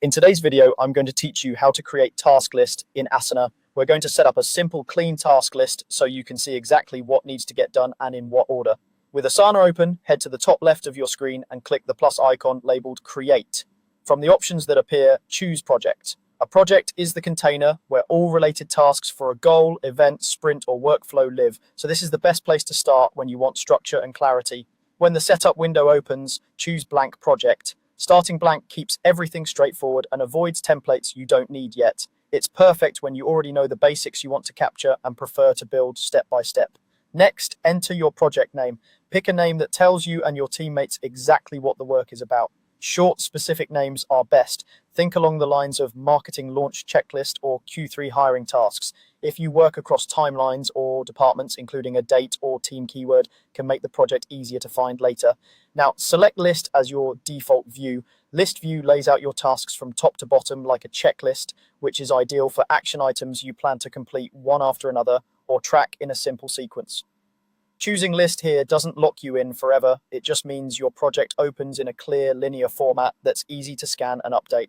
In today's video, I'm going to teach you how to create task list in Asana. We're going to set up a simple, clean task list so you can see exactly what needs to get done and in what order. With Asana open, head to the top left of your screen and click the plus icon labeled Create. From the options that appear, choose Project. A project is the container where all related tasks for a goal, event, sprint, or workflow live. So this is the best place to start when you want structure and clarity. When the setup window opens, choose Blank Project. Starting blank keeps everything straightforward and avoids templates you don't need yet. It's perfect when you already know the basics you want to capture and prefer to build step by step. Next, enter your project name. Pick a name that tells you and your teammates exactly what the work is about. Short, specific names are best. Think along the lines of marketing launch checklist or Q3 hiring tasks. If you work across timelines or departments, including a date or team keyword, can make the project easier to find later. Now, select List as your default view. List view lays out your tasks from top to bottom like a checklist, which is ideal for action items you plan to complete one after another or track in a simple sequence. Choosing List here doesn't lock you in forever. It just means your project opens in a clear, linear format that's easy to scan and update.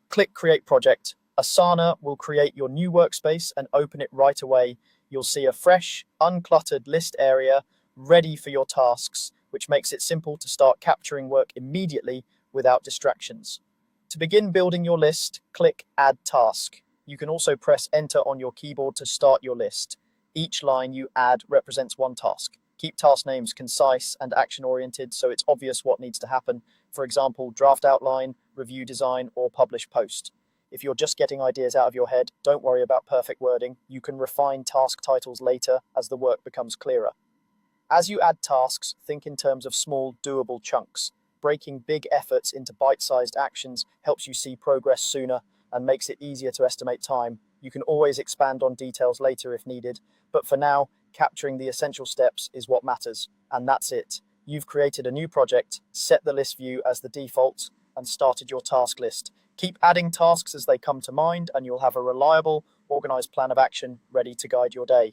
Click Create Project. Asana will create your new workspace and open it right away. You'll see a fresh, uncluttered list area ready for your tasks, which makes it simple to start capturing work immediately without distractions. To begin building your list, click Add Task. You can also press Enter on your keyboard to start your list. Each line you add represents one task. Keep task names concise and action-oriented so it's obvious what needs to happen. For example, draft outline, review design, or publish post. If you're just getting ideas out of your head, don't worry about perfect wording. You can refine task titles later as the work becomes clearer. As you add tasks, think in terms of small, doable chunks. Breaking big efforts into bite-sized actions helps you see progress sooner and makes it easier to estimate time. You can always expand on details later if needed, but for now, capturing the essential steps is what matters. And that's it. You've created a new project, set the list view as the default, and started your task list. Keep adding tasks as they come to mind, and you'll have a reliable, organized plan of action ready to guide your day.